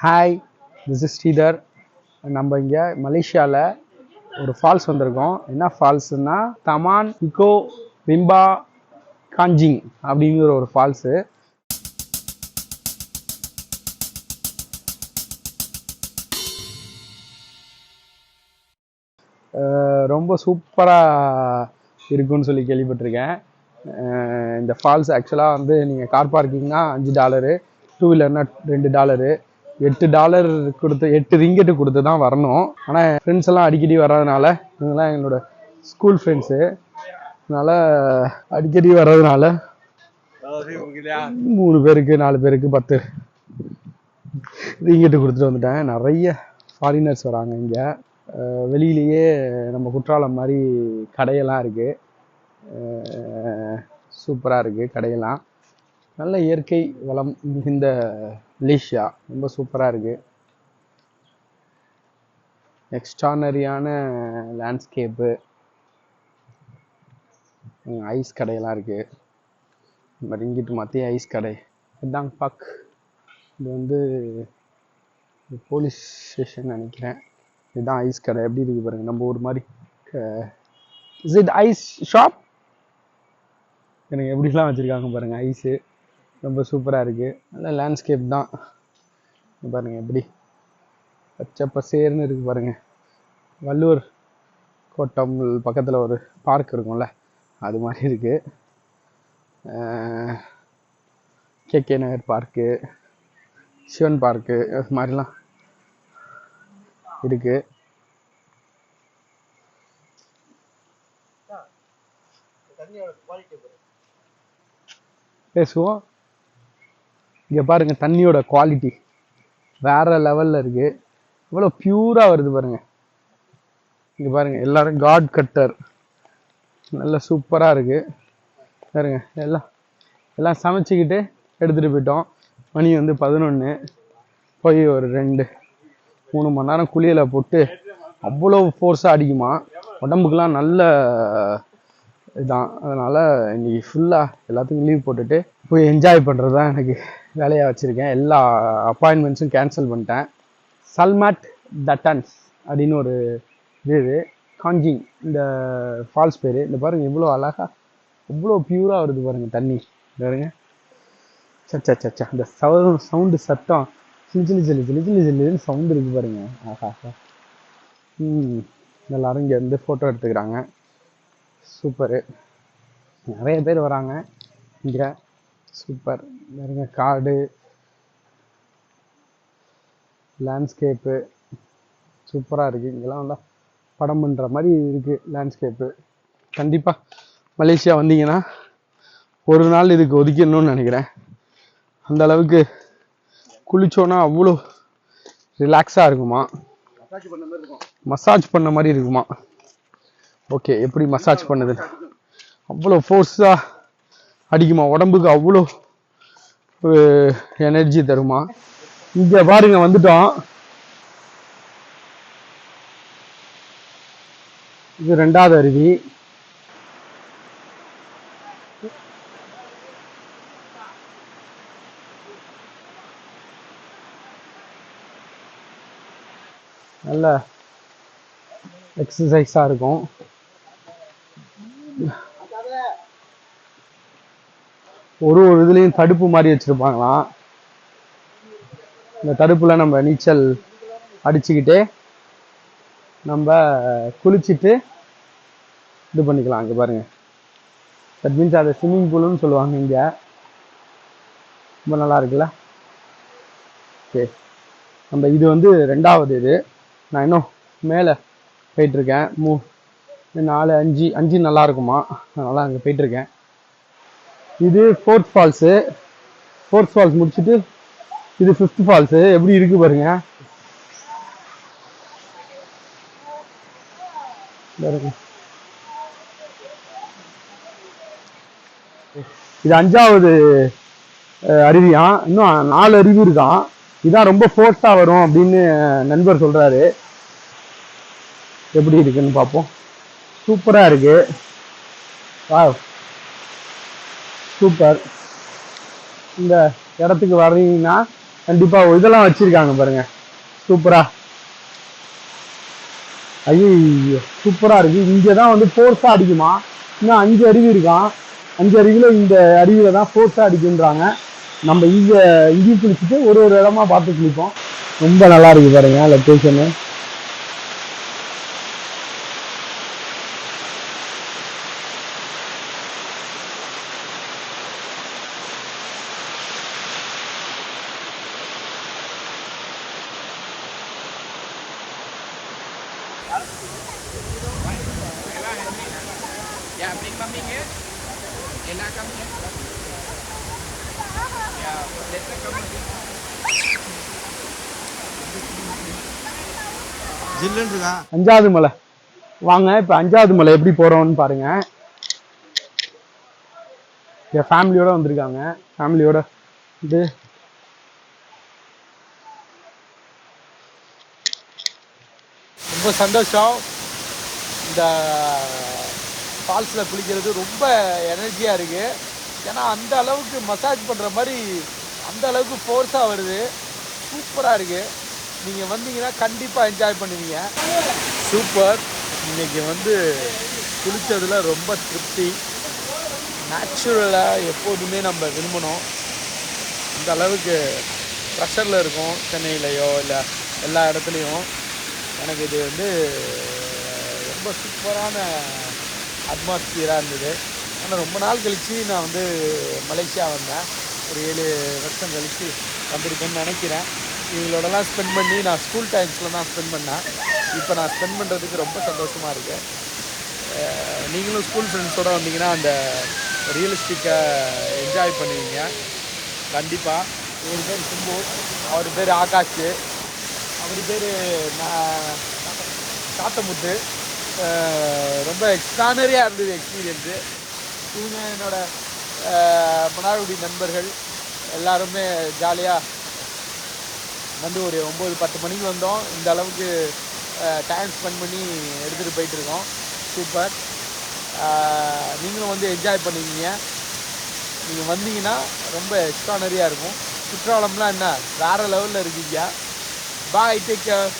Hi, this is Sridhar. நம்ம இங்கே மலேசியாவில் ஒரு ஃபால்ஸ் வந்திருக்கோம். என்ன ஃபால்ஸ்னா தமான் இக்கோ ரிம்பா காஞ்சிங் அப்படிங்கிற ஒரு ஃபால்ஸு. ரொம்ப சூப்பராக இருக்குன்னு சொல்லி கேள்விப்பட்டிருக்கேன். இந்த ஃபால்ஸ் ஆக்சுவலாக வந்து நீங்கள் கார் பார்க்கிங்னா $5, டூ வீலர்னா $2, $8 கொடுத்து 8 ரிங்கெட்டு கொடுத்து தான் வரணும். ஆனால் என் ஃப்ரெண்ட்ஸ் எல்லாம் அடிக்கடி வர்றதுனால, இவங்கெல்லாம் எங்களோட ஸ்கூல் ஃப்ரெண்ட்ஸு, அதனால் அடிக்கடி வர்றதுனால 3 பேருக்கு 4 பேருக்கு 10 ரிங்கெட்டு கொடுத்துட்டு வந்துட்டேன். நிறைய ஃபாரினர்ஸ் வராங்க இங்கே. வெளியிலேயே நம்ம குற்றாலம் மாதிரி கடையெல்லாம் இருக்குது. சூப்பராக இருக்குது கடையெல்லாம். நல்ல இயற்கை வளம் மிகுந்த மலேசியா, ரொம்ப சூப்பராக இருக்குது. எக்ஸ்ட்ரானரியான லேண்ட்ஸ்கேப்பு, ஐஸ் கடையெல்லாம் இருக்குது. நம்ம ரிங்கிட்டு மத்திய ஐஸ் கடை இதாங் பாக். இது வந்து போலீஸ் ஸ்டேஷன் நினைக்கிறேன். இதுதான் ஐஸ் கடை. எப்படி இருக்குது பாருங்கள், நம்ம ஊர் மாதிரி. Is it ice shop? எனக்கு எப்படிலாம் வச்சுருக்காங்க பாருங்கள் ஐஸு. ரொம்ப சூப்பராக இருக்குது. நல்ல லேண்ட்ஸ்கேப் தான் பாருங்கள், எப்படி பச்சை பசேர்னு இருக்குது பாருங்கள். வள்ளுவர் கோட்டம் பக்கத்தில் ஒரு பார்க் இருக்கும்ல, அது மாதிரி இருக்குது. கேகே நகர் பார்க்கு, சிவன் பார்க்கு, அது மாதிரிலாம் இருக்குது. பேசுவோம். இங்கே பாருங்கள், தண்ணியோட குவாலிட்டி வேறு லெவலில் இருக்குது. இவ்வளோ பியூராக வருது பாருங்கள். இங்கே பாருங்கள், எல்லோரும் காட் கட்டர், நல்லா சூப்பராக இருக்குது பாருங்க. எல்லாம் சமைச்சிக்கிட்டு எடுத்துகிட்டு போயிட்டோம். மணி வந்து 11. போய் ஒரு 2-3 மணி நேரம் குளியலை போட்டு அவ்வளோ ஃபோர்ஸாக அடிக்குமா, உடம்புக்கெலாம் நல்ல இதான். அதனால் இன்றைக்கி ஃபுல்லாக எல்லாத்துக்கும் லீவ் போட்டுட்டு போய் என்ஜாய் பண்ணுறது தான் எனக்கு வேலையாக வச்சுருக்கேன். எல்லா அப்பாயின்மெண்ட்ஸும் கேன்சல் பண்ணிட்டேன். சல்மாட் தட்டன்ஸ் அப்படின்னு ஒரு இது காஞ்சிங் இந்த ஃபால்ஸ் பேர். இந்த பாருங்கள், இவ்வளோ அழகாக இவ்வளோ பியூராக வருது பாருங்கள் தண்ணி. பாருங்க, சச்சா சச்சா, இந்த சவுண்டு சத்தம் ஜில்லுன்னு சவுண்டு இருக்குது பாருங்கள். ஆஹா. எல்லோரும் இங்கே வந்து ஃபோட்டோ எடுத்துக்கிறாங்க. சூப்பரு, நிறைய பேர் வராங்க இங்கே. சூப்பர் பாருங்க, காடு, லேண்ட்ஸ்கேப்பு சூப்பராக இருக்குது. இங்கெல்லாம் நல்லா படம் பண்ணுற மாதிரி இருக்குது லேண்ட்ஸ்கேப்பு. கண்டிப்பாக மலேசியா வந்தீங்கன்னா ஒரு நாள் இதுக்கு ஒதுக்கிடணும்னு நினைக்கிறேன். அந்த அளவுக்கு குளிச்சோன்னா அவ்வளோ ரிலாக்ஸாக இருக்குமா, மசாஜ் பண்ண மாதிரி இருக்குமா. ஓகே, எப்படி மசாஜ் பண்ணுது, அவ்வளோ ஃபோர்ஸாக அடிக்குமா, உடம்புக்கு அவ்வளோ எனர்ஜி தருமா. இங்கே பாருங்க, வந்துட்டோம். இது 2வது அருவி. நல்ல எக்ஸசைஸாக இருக்கும். ஒரு இதுலேயும் தடுப்பு மாதிரி வச்சுருப்பாங்களாம். இந்த தடுப்பில் நம்ம நீச்சல் அடிச்சுக்கிட்டே நம்ம குளிச்சுட்டு இது பண்ணிக்கலாம். இங்கே பாருங்கள், தட் மீன்ஸ் அதை ஸ்விம்மிங் பூலுன்னு சொல்லுவாங்க இங்கே. ரொம்ப நல்லா இருக்குல்ல. ஓகே, நம்ம இது வந்து 2வது இது. நான் இன்னும் மேலே போயிட்டுருக்கேன். 4, 5 நல்லா இருக்குமா, அதனால் அங்கே போயிட்டுருக்கேன். இது 4th ஃபால்ஸு. 4th ஃபால்ஸ் முடிச்சுட்டு இது 5th ஃபால்ஸு. எப்படி இருக்கு பாருங்க. இது 5வது அருவியான். இன்னும் 4 அருவி இருக்கான். இதான் ரொம்ப ஃபோர்ஸாக வரும் அப்படின்னு நண்பர் சொல்கிறாரு. எப்படி இருக்குன்னு பார்ப்போம். சூப்பராக இருக்கு. Wow, super. இந்த இடத்துக்கு வர்றீங்கன்னா கண்டிப்பா இதெல்லாம் வச்சிருக்காங்க பாருங்க, சூப்பரா. ஐயோ, சூப்பரா இருக்கு. இங்கதான் வந்து ஃபோர்ஸா அடிக்குமா. இன்னும் 5 அருவி இருக்கான். 5 அருவியில இந்த அருவியில தான் ஃபோர்ஸா அடிக்குன்றாங்க. நம்ம இங்கேயும் குளிச்சுட்டு ஒரு ஒரு இடமா பார்த்து குளிப்போம். ரொம்ப நல்லா இருக்கு பாருங்க லொக்கேஷனு. அஞ்சாவது மலை வாங்க. இப்ப 5வது மலை எப்படி போறோம்னு பாருங்க. என் ஃபேமிலியோட வந்திருக்காங்க. ஃபேமிலியோட இது ரொம்ப சந்தோஷம். இந்த ஃபால்ஸில் குளிக்கிறது ரொம்ப எனர்ஜியாக இருக்குது. ஏன்னா அந்த அளவுக்கு மசாஜ் பண்ணுற மாதிரி அந்த அளவுக்கு ஃபோர்ஸாக வருது. சூப்பராக இருக்குது. நீங்கள் வந்தீங்கன்னா கண்டிப்பாக என்ஜாய் பண்ணுவீங்க. சூப்பர். இன்றைக்கி வந்து குளித்ததில் ரொம்ப திருப்தி. நேச்சுரலாக எப்போதுமே நம்ம விரும்பணும். இந்த அளவுக்கு ப்ரெஷரில் இருக்கும் சென்னையிலையோ இல்லை எல்லா இடத்துலையும். எனக்கு இது வந்து ரொம்ப சூப்பரான அட்மாஸ்பியராக இருந்தது. ஆனால் ரொம்ப நாள் கழித்து நான் வந்து மலேசியா வந்தேன். ஒரு 7 வருஷம் கழித்து வந்திருக்கேன்னு நினைக்கிறேன். இவங்களோடலாம் ஸ்பெண்ட் பண்ணி நான் ஸ்கூல் டைம்ஸில் தான் ஸ்பெண்ட் பண்ணேன். இப்போ நான் ஸ்பெண்ட் பண்ணுறதுக்கு ரொம்ப சந்தோஷமாக இருக்கேன். நீங்களும் ஸ்கூல் ஃப்ரெண்ட்ஸோடு வந்தீங்கன்னா அந்த ரியலிஸ்டிக்கை என்ஜாய் பண்ணுவீங்க கண்டிப்பாக. இவர் பேர் சிம்பு, அவர் பேர் ஆகாஷ், அவர் பேர் காத்தமுத்து. ரொம்ப எக்ஸ்ட்ரானரியாக இருந்தது எக்ஸ்பீரியன்ஸு. இவங்க என்னோட மன்னார்குடி நண்பர்கள். எல்லாருமே ஜாலியாக வந்து ஒரு 9-10 மணிக்கு வந்தோம். இந்த அளவுக்கு டைம் ஸ்பெண்ட் பண்ணி எடுத்துகிட்டு போயிட்டுருக்கோம். சூப்பர். நீங்களும் வந்து என்ஜாய் பண்ணுவீங்க. நீங்கள் வந்தீங்கன்னா ரொம்ப எக்ஸ்ட்ரானரியாக இருக்கும். குற்றாலம்லாம் என்ன வேறு லெவலில் இருக்கீங்க. பாய், டேக் கேர்.